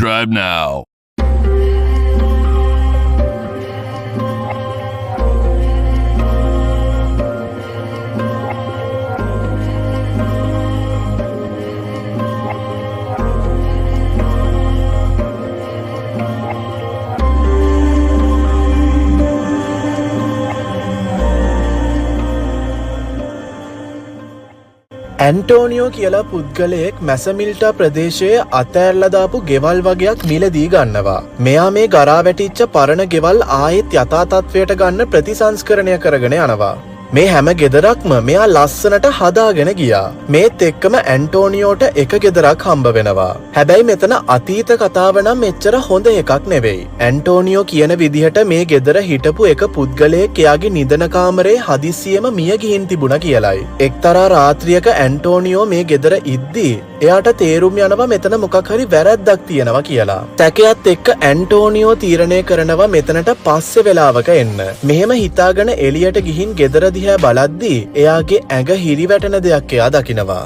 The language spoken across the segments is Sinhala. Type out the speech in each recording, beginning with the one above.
Subscribe now. ඇන්ටෝනියෝ කියලා පුද්ගලයෙක් මැසමිල්ටා ප්‍රදේශයේ අතෑරලා දාපු ගෙවල් වගේක් මිලදී ගන්නවා. මෙයා මේ ගරා වැටිච්ච පරණ ගෙවල් ආයෙත් යථා තත්ත්වයට ගන්න ප්‍රතිසංස්කරණය කරගෙන යනවා. මේ හැම ගෙදරක්ම මෙයා ලස්සනට හදාගෙන ගියා. මේත් එක්කම ඇන්ටෝනියෝට එක ගෙදරක් හම්බ වෙනවා. හැබැයි මෙතන අතීත කතාව නම් එච්චර හොඳ එකක් නෙවෙයි. ඇන්ටෝනියෝ කියන විදිහට මේ ගෙදර හිටපු එක පුද්ගලයෙක් එයාගේ නිදන කාමරේ හදිස්සියෙම මිය ගිහින් තිබුණා කියලයි. එක්තරා රාත්‍රියක ඇන්ටෝනියෝ මේ ගෙදර ඉද්දී එයාට තේරුම් යනවා මෙතන මොකක් හරි වැරැද්දක් තියෙනවා කියලා. සැකයත් එක්ක ඇන්ටෝනියෝ තීරණය කරනවා මෙතනට පස්සේ වෙලාවක එන්න. මෙහෙම හිතාගෙන එළියට ගිහින් ගෙදර දිහා බලද්දී එයාගේ ඇඟ හිරිවැටෙන දෙයක් එයා දකිනවා.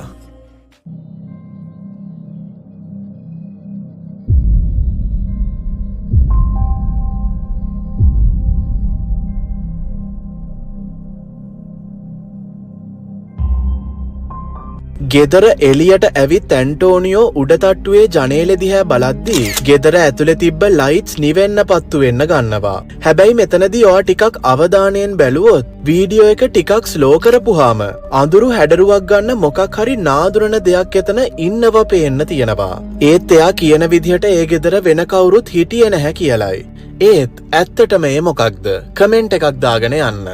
ගෙදර එළියට ඇවිත් ඇන්ටෝනියෝ උඩ තට්ටුවේ ජනේලෙ දිහා බලද්දී ගෙදර ඇතුලේ තිබ්බ ලයිට්ස් නිවෙන්න පත්තු වෙන්න ගන්නවා. හැබැයි මෙතනදී ඔයා ටිකක් අවධානයෙන් බැලුවොත් වීඩියෝ එක ටිකක් ස්ලෝ කරපුවාම අඳුරු හැඩරුවක් ගන්න මොකක් හරි නාදුරන දෙයක් එතන ඉන්නව පේන්න තියෙනවා. ඒත් එයා කියන විදිහට ඒ ගෙදර වෙන කවුරුත් හිටියේ නැහැ කියලයි. ඒත් ඇත්තටම ඒ මොකක්ද? කමෙන්ට් එකක් දාගෙන යන්න.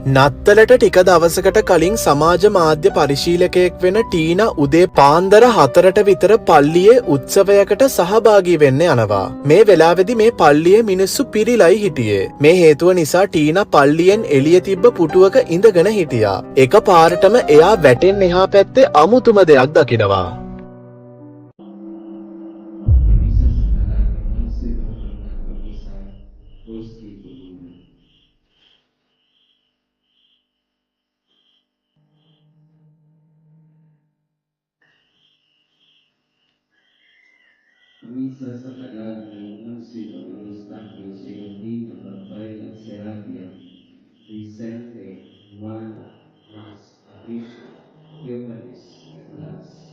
නත්තලට ටික දවසකට කලින් සමාජ මාධ්‍ය පරිශීලකයෙක් වෙන ටීනා උදේ පාන්දර 4ට විතර පල්ලියේ උත්සවයකට සහභාගී වෙන්න යනවා. මේ වෙලාවේදී මේ පල්ලියේ මිනිස්සු පිරිලයි හිටියේ. මේ හේතුව නිසා ටීනා පල්ලියෙන් එළිය තිබ්බ පුටුවක ඉඳගෙන හිටියා. එක පාරටම එයා වැටෙන් එහා පැත්තේ අමුතුම දෙයක් දකිනවා. Misa sa tagalog ng sino ng Estado Sigurino Babay at Serapia Vicente Juan Mas Bishop Humanis Las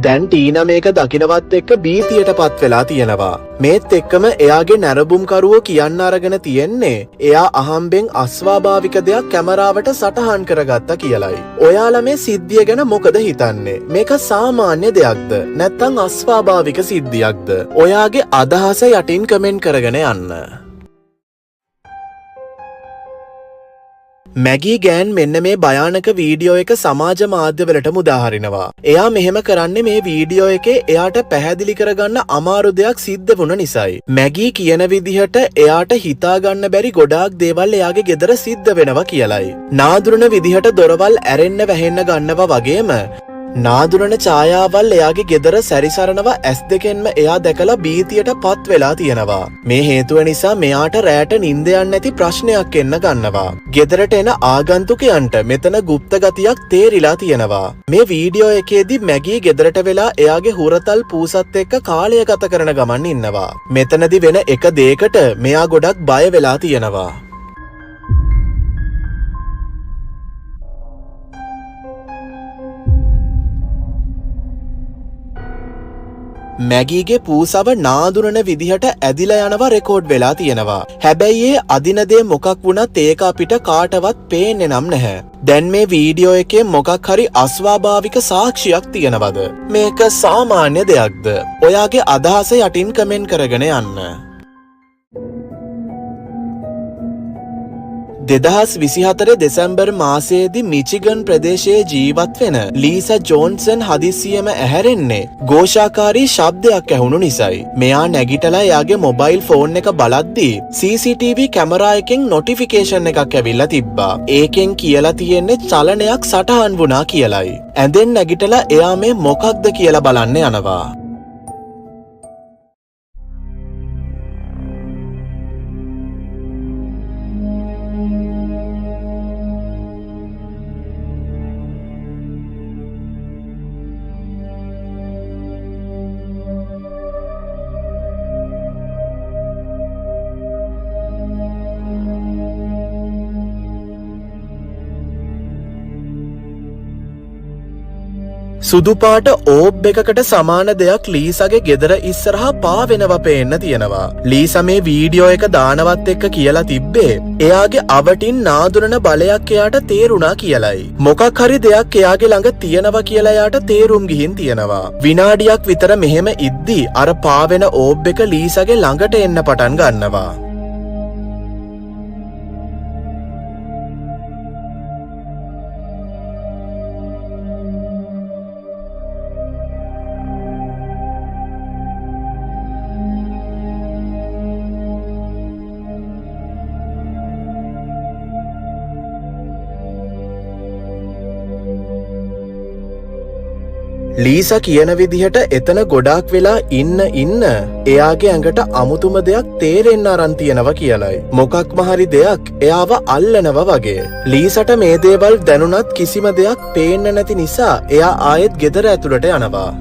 දැන් ටීනා මේක දකිනවත් එක්ක බීතියට පත් වෙලා තියෙනවා. මේත් එක්කම එයාගේ නැරඹුම්කරුවෝ කියන්න අරගෙන තියෙන්නේ එයා අහම්බෙන් අස්වාභාවික දෙයක් කැමරාවට සටහන් කරගත්තා කියලයි. ඔයාලා මේ සිද්ධිය ගැන මොකද හිතන්නේ? මේක සාමාන්‍ය දෙයක්ද නැත්නම් අස්වාභාවික සිද්ධියක්ද? ඔයාගේ අදහස යටින් කමෙන්ට් කරගෙන යන්න. මැගී ගෑන් මෙන්න මේ භයානක වීඩියෝ එක සමාජ මාධ්‍යවලට මුදාහරිනවා. එයා මෙහෙම කරන්නේ මේ වීඩියෝ එකේ එයාට පැහැදිලි කරගන්න අමාරු දෙයක් සිද්ධ වුණ නිසායි. මැගී කියන විදිහට එයාට හිතාගන්න බැරි ගොඩාක් දේවල් එයාගේ ගෙදර සිද්ධ වෙනවා කියලයි. නාදුරන විදිහට දොරවල් ඇරෙන්න වැහෙන්න ගන්නවා වගේම නාදුරන ඡායාවල් එයාගේ ගෙදර සැරිසරනවා ඇස් දෙකෙන්ම එයා දැකලා බීතියට පත් වෙලා තියෙනවා. මේ හේතුව නිසා මෙයාට රැට නිින්ද යන්නේ නැති ප්‍රශ්නයක් එන්න ගන්නවා. ගෙදරට එන ආගන්තුකයන්ට මෙතන গুপ্ত ගතියක් තේරිලා තියෙනවා. මේ වීඩියෝ එකේදී මැගී ගෙදරට වෙලා එයාගේ හුරතල් පූසත් එක්ක කාලය ගත කරන ගමන් ඉන්නවා. මෙතනදී වෙන එක දෙයකට මෙයා ගොඩක් බය වෙලා තියෙනවා. මැගීගේ පූසව නාදුරන විදිහට ඇදිලා යනවා රෙකෝඩ් වෙලා තියෙනවා. හැබැයි ඒ අදින දේ මොකක් වුණත් ඒක අපිට කාටවත් පේන්නේ නම් නැහැ. දැන් මේ වීඩියෝ එකේ මොකක් හරි අස්වාභාවික සාක්ෂියක් තියෙනවද? මේක සාමාන්‍ය දෙයක්ද? ඔයාගේ අදහස යටින් කමෙන්ට් කරගෙන යන්න. 2024 දෙසැම්බර් මාසයේදී මිචිගන් ප්‍රදේශයේ ජීවත් වෙන ලීසා ජෝන්සන් හදිස්සියෙම ඇහැරෙන්නේ ഘോഷාකාරී ශබ්දයක් ඇහුණු නිසායි. මෙයා නැගිටලා එයාගේ මොබයිල් ෆෝන් එක බලද්දී CCTV කැමරා එකෙන් නොටිෆිකේෂන් එකක් ඇවිල්ලා තිබ්බා. ඒකෙන් කියලා තියෙන්නේ චලනයක් සටහන් වුණා කියලයි. ඇඳෙන් නැගිටලා එයා මේ මොකක්ද කියලා බලන්න යනවා. සුදු පාට ඕබ් එකකට සමාන දෙයක් ලීසගේ ගෙදර ඉස්සරහා පාවෙනවා පේන්න තියෙනවා. ලීසා මේ වීඩියෝ එක දානවත් එක්ක කියලා තිබ්බේ එයාගේ අවටින් නාදුරන බලයක් එයාට තේරුණා කියලයි. මොකක් හරි දෙයක් එයාගේ ළඟ තියෙනවා කියලා එයාට තේරුම් ගිහින් තියෙනවා. විනාඩියක් විතර මෙහෙම ඉද්දි අර පාවෙන ඕබ් එක ලීසගේ ළඟට එන්න පටන් ගන්නවා. ලීසා කියන විදිහට එතන ගොඩාක් වෙලා ඉන්න එයාගේ ඇඟට අමුතුම දෙයක් තේරෙන්න අරන් තියෙනවා කියලයි. මොකක්ම හරි දෙයක් එයාව අල්ලනවා වගේ. ලීසට මේ දේවල් දැනුණත් කිසිම දෙයක් පේන්න නැති නිසා එයා ආයෙත් ගෙදර ඇතුළට යනවා.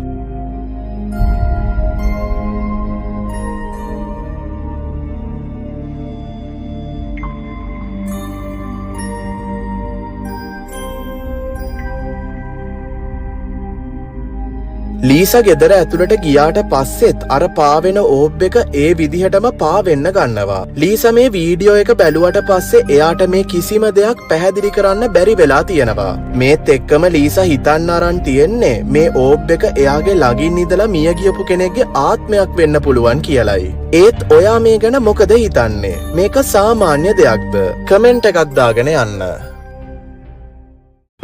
ලීසා ගෙදර ඇතුළට ගියාට පස්සෙත් අර පාවෙන ඕබ් එක ඒ විදිහටම පාවෙන්න ගන්නවා. ලීසා මේ වීඩියෝ එක බැලුවට පස්සේ එයාට මේ කිසිම දෙයක් පැහැදිලි කරන්න බැරි වෙලා තියෙනවා. මේත් එක්කම ලීසා හිතන්න අරන් තියෙන්නේ මේ ඕබ් එක එයාගේ ළඟින් ඉඳලා මිය ගියපු කෙනෙක්ගේ ආත්මයක් වෙන්න පුළුවන් කියලයි. ඒත් ඔයා මේ ගැන මොකද හිතන්නේ? මේක සාමාන්‍ය දෙයක්ද? කමෙන්ට් එකක් දාගෙන යන්න.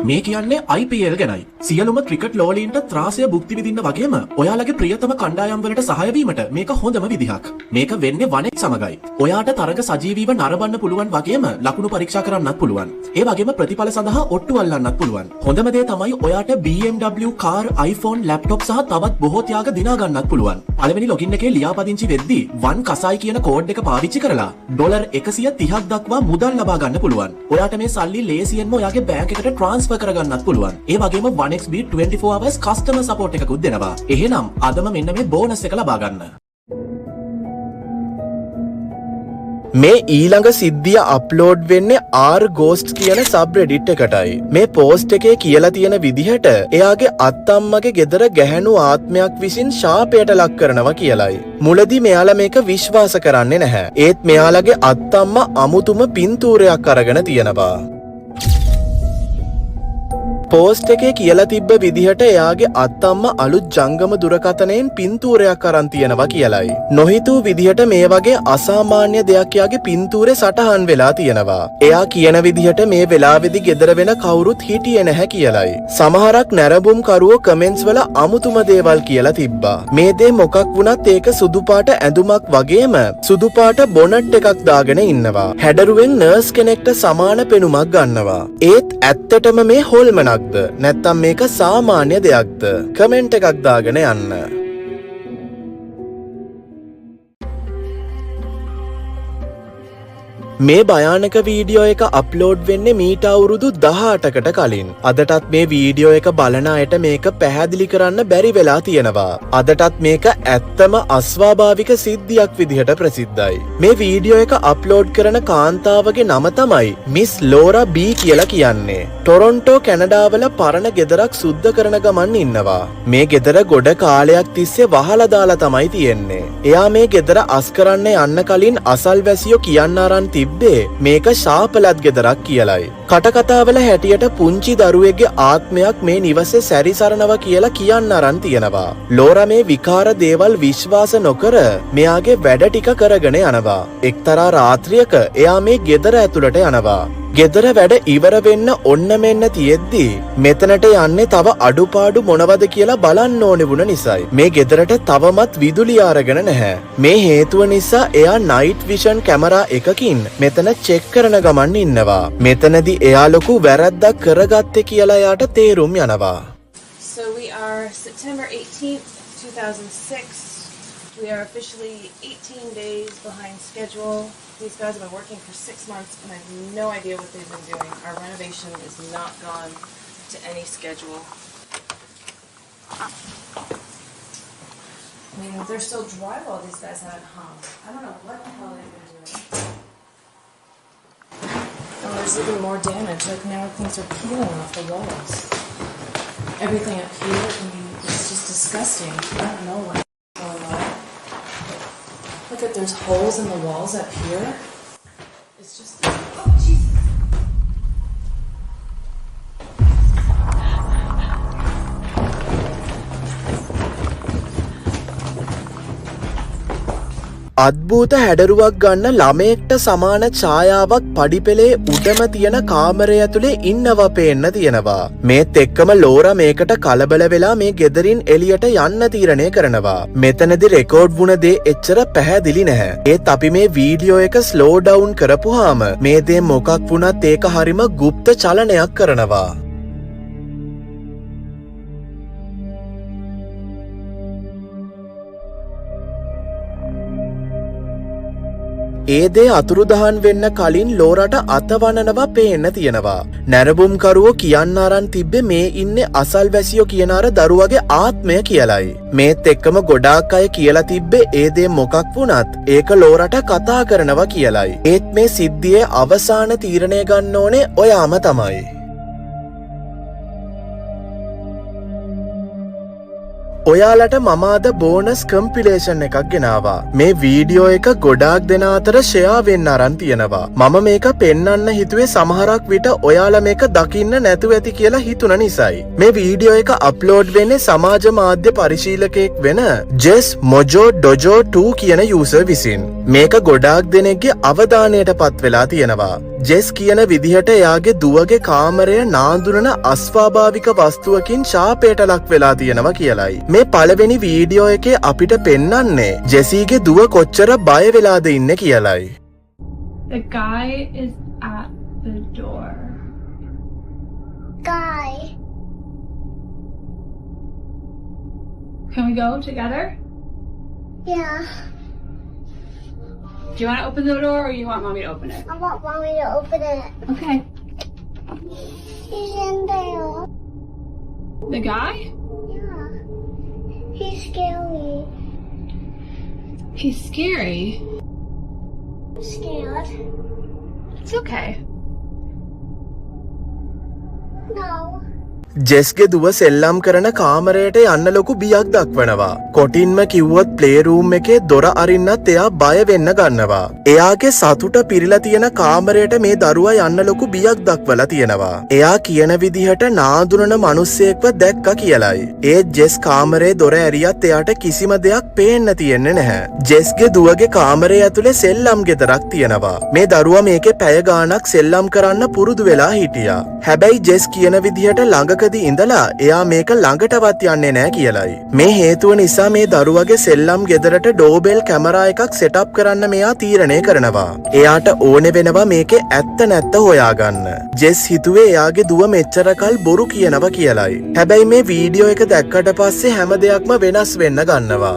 මේ කියන්නේ IPL ගැනයි. සියලුම ක්‍රිකට් ලෝලීන්ට ත්‍රාසය භුක්ති විඳින්න වගේම ඔයාලගේ ප්‍රියතම කණ්ඩායම් වලට සහාය වීමට මේක හොඳම විදිහක්. මේක වෙන්නේ වනෙක් සමගයි. ඔයාට තරඟ සජීවීව නරඹන්න පුළුවන් වගේම ලකුණු පරීක්ෂා කරන්නත් පුළුවන්. ඒ වගේම ප්‍රතිඵල සඳහා ඔට්ටු අල්ලන්නත් පුළුවන්. හොඳම දේ තමයි ඔයාට BMW කාර්, iPhone, ලැප්ටොප් සහ තවත් බොහෝ ත්‍යාග දිනා ගන්නත් පුළුවන්. පළවෙනි ලොගින් එකේ ලියාපදිංචි වෙද්දී වන් කසායි කියන කෝඩ් එක පාවිච්චි කරලා $130ක් දක්වා මුදල් ලබා ගන්න පුළුවන්. ඔයාට මේ සල්ලි ලේසියෙන්ම ඔයාගේ බැංක් එකට ට්‍රාන්ස්ෆර් කරගන්නත් පුළුවන්. ඒ වගේම 1xB 24 hours customer support එකකුත් දෙනවා. එහෙනම් අදම මෙන්න මේ බෝනස් එක ලබා ගන්න. මේ ඊළඟ සිද්ධිය අප්ලෝඩ් වෙන්නේ R-Ghost කියන සබ්රෙඩිට් එකටයි. මේ පෝස්ට් එකේ කියලා තියෙන විදිහට එයාගේ අත්තම්මගේ ගෙදර ගැහැණු ආත්මයක් විසින් ශාපයට ලක් කරනවා කියලයි. මුලදී මෙයාලා මේක විශ්වාස කරන්නේ නැහැ. ඒත් මෙයාලගේ අත්තම්මා අමුතුම පින්තූරයක් අරගෙන තියෙනවා. පෝස්ට් එකේ කියලා තිබ්බ විදිහට එයාගේ අත්තම්මා අලුත් ජංගම දුරකථනයෙන් පින්තූරයක් අරන් තියෙනවා කියලයි. නොහිතූ විදිහට මේ වගේ අසාමාන්‍ය දෙයක් එයාගේ පින්තූරේ සටහන් වෙලා තියෙනවා. එයා කියන විදිහට මේ වෙලාවේදී ගෙදර වෙන කවුරුත් හිටියේ නැහැ කියලයි. සමහරක් නැරඹුම් කරුවෝ කමෙන්ට්ස් වල අමුතුම දේවල් කියලා තිබ්බා. මේ දේ මොකක් වුණත් ඒක සුදු පාට ඇඳුමක් වගේම සුදු පාට බොනට් එකක් දාගෙන ඉන්නවා. හැඩරුවෙන් නර්ස් කෙනෙක්ට සමාන පෙනුමක් ගන්නවා. ඒත් ඇත්තටම මේ හොල්මනක් නැත්තම් මේක සාමාන්‍ය දෙයක්ද? කමෙන්ට් එකක් දාගෙන යන්න. මේ භයානක වීඩියෝ එක අප්ලෝඩ් වෙන්නේ මීට අවුරුදු 18කට කලින්. අදටත් මේ වීඩියෝ එක බලන අයට මේක පැහැදිලි කරන්න බැරි වෙලා තියෙනවා. අදටත් මේක ඇත්තම අස්වාභාවික සිද්ධියක් විදිහට ප්‍රසිද්ධයි. මේ වීඩියෝ එක අප්ලෝඩ් කරන කාන්තාවගේ නම තමයි මිස් ලෝරා බී කියලා කියන්නේ. ටොරොන්ටෝ කැනඩාවල පරණ ගෙදරක් සුද්ධ කරන ගමන් ඉන්නවා. මේ ගෙදර ගොඩ කාලයක් තිස්සේ වහලා දාලා තමයි තියෙන්නේ. එයා මේ ගෙදර අස් කරන්න යන්න කලින් අසල්වැසියෝ කියන්න අරන් මේක ශාපලත් ගෙදරක් කියලයි. කටකතාවල හැටියට පුංචි දරුවෙක්ගේ ආත්මයක් මේ නිවසේ සැරිසරනවා කියලා කියන්න අරන් තියෙනවා. ලෝරා මේ විකාර දේවල් විශ්වාස නොකර මෙයාගේ වැඩ ටික කරගෙන යනවා. එක්තරා රාත්‍රියක එයා මේ ගෙදර ඇතුළට යනවා. ගෙදර වැඩ ඉවර වෙන්න ඔන්න මෙන්න තියෙද්දි මෙතනට යන්නේ තව අඩුපාඩු මොනවද කියලා බලන්න ඕනේ වුණ නිසායි. මේ ගෙදරට තවමත් විදුලිය අරගෙන නැහැ. මේ හේතුව නිසා එයා නයිට් විෂන් කැමරා එකකින් මෙතන චෙක් කරන ගමන් ඉන්නවා. මෙතනදී එයා ලොකු වැරද්දක් කරගත්තේ කියලා එයාට තේරුම් යනවා. So we are September 18th, 2006. We are officially 18 days behind schedule. These guys have been working for 6 months and I have no idea what they've been doing. Our renovation is not gone to any schedule. I mean, there's still drywall these guys haven't hung. I don't know what the hell they've been doing. Oh, there's even more damage. Like now things are peeling off the walls. everything up here. I mean, it's just disgusting. I don't know what's going on. Look at there's holes in the walls up here. It's just. Oh, Jesus. අද්භූත හැඩරුවක් ගන්න ළමයෙක්ට සමාන ඡායාවක් පඩිපෙළේ උඩම තියෙන කාමරය ඇතුලේ ඉන්නවා පේන්න තියෙනවා. මේත් එක්කම ලෝරා මේකට කලබල වෙලා මේ ගෙදරින් එළියට යන්න තීරණය කරනවා. මෙතනදි රෙකෝඩ් වුණ දේ එච්චර පැහැදිලි නැහැ. ඒත් අපි මේ වීඩියෝ එක ස්ලෝ ඩවුන් කරපුවාම මේ දේ මොකක් වුණත් ඒක හරිම গুপ্ত චලනයක් කරනවා. ඒ දේ අතුරුදහන් වෙන්න කලින් ලෝරට අතවනනවා පේන්න තියෙනවා. නැරඹුම්කරුවෝ කියන්න අරන් තිබ්බේ මේ ඉන්නේ අසල්වැසියෝ කියන අර දරුවගේ ආත්මය කියලයි. මේත් එක්කම ගොඩාක් අය කියලා තිබ්බේ ඒ දේ මොකක් වුණත් ඒක ලෝරට කතා කරනවා කියලයි. ඒත් මේ සිද්ධියේ අවසාන තීරණය ගන්න ඕනේ ඔයාම තමයි. ඔයාලට මම අද බෝනස් කම්පිලේෂන් එකක් ගෙනාවා. මේ වීඩියෝ එක ගොඩාක් දෙනා අතර ෂෙයා වෙන්න අරන් තියෙනවා. මම මේක පෙන්වන්න හිතුවේ සමහරක් විට ඔයාලා මේක දකින්න නැතුව ඇති කියලා හිතුණ නිසායි. මේ වීඩියෝ එක අප්ලෝඩ් වෙන්නේ සමාජ මාධ්‍ය පරිශීලකයෙක් වෙන ජෙස් මොජෝ ඩොජෝ 2 කියන යූසර් විසින්. මේක ගොඩාක් දෙනෙක්ගේ අවධානයට පත් වෙලා තියෙනවා. ජෙස් කියන විදිහට එයාගේ දුවගේ කාමරය නාඳුනන අස්වාභාවික වස්තුවකින් ශාපයට ලක් වෙලා තියෙනවා කියලයි. මේ පළවෙනි වීඩියෝ එකේ අපිට පෙන්වන්නේ ජෙසීගේ දුව කොච්චර බය වෙලාද ඉන්නේ කියලයි. The guy is at the door. Guy. Can we go together? Yeah. Do you want to open the door or you want mommy to open it? I want mommy to open it. Okay. He's in there. The guy? Yeah. He's scary. He's scary. I'm scared. It's okay. No. ජෙස්ගේ දුව සෙල්ලම් කරන කාමරයට යන්න ලොකු බියක් දක්වනවා. කොටින්ම කිව්වොත් ප්ලේ රූම් එකේ දොර අරින්නත් එයා බය වෙන්න ගන්නවා. එයාගේ සතුට පිරීලා තියෙන කාමරයට මේ දරුවා යන්න ලොකු බියක් දක්වලා තියෙනවා. එයා කියන විදිහට නාඳුනන මිනිස්සෙක්ව දැක්කා කියලයි. ඒත් ජෙස් කාමරේ දොර ඇරියත් එයාට කිසිම දෙයක් පේන්න තියෙන්නේ නැහැ. ජෙස්ගේ දුවගේ කාමරය ඇතුලේ සෙල්ලම් ගෙදරක් තියෙනවා. මේ දරුවා මේකේ පැය ගාණක් සෙල්ලම් කරන්න පුරුදු වෙලා හිටියා. හැබැයි ජෙස් කියන විදිහට ළඟ ඉඳලා එයා මේක ළඟටවත් යන්නේ නැහැ කියලයි. මේ හේතුව නිසා මේ දරුවගේ සෙල්ලම් ගෙදරට ඩෝබෙල් කැමරා එකක් සෙටප් කරන්න මෙයා තීරණය කරනවා. එයාට ඕනේ වෙනවා මේකේ ඇත්ත නැත්ත හොයාගන්න. ජෙස් හිතුවේ එයාගේ දුව මෙච්චර කල් බොරු කියනවා කියලයි. හැබැයි මේ වීඩියෝ එක දැක්කට පස්සේ හැම දෙයක්ම වෙනස් වෙන්න ගන්නවා.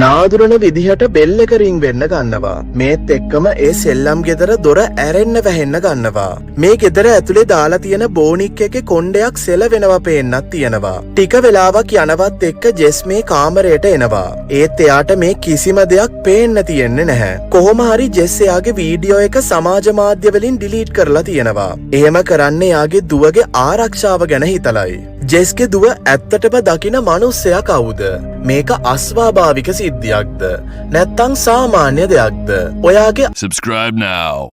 නාදුරන විදිහට බෙල් එක රින් වෙන්න ගන්නවා. මේත් එක්කම ඒ සෙල්ලම් ගෙදර දොර ඇරෙන්න වැහෙන්න ගන්නවා. මේ ගෙදර ඇතුලේ දාලා තියෙන බෝනික් එකේ කොණ්ඩයක් සෙලවෙනවා පේන්නත් තියෙනවා. ටික වෙලාවක් යනවත් එක්ක ජෙස් මේ කාමරයට එනවා. ඒත් එයාට මේ කිසිම දෙයක් පේන්න තියෙන්නේ නැහැ. කොහොම හරි ජෙස් එයාගේ වීඩියෝ එක සමාජ මාධ්‍ය වලින් ඩිලීට් කරලා තියෙනවා. එහෙම කරන්නේ එයාගේ දුවගේ ආරක්ෂාව ගැන හිතලයි. ජෙස්ගේ දුව ඇත්තටම දකින මනුස්සයා කවුද? මේක අස්වාභාවික සිද්ධියක්ද? නැත්තම් සාමාන්‍ය දෙයක්ද? ඔයාගේ Subscribe now.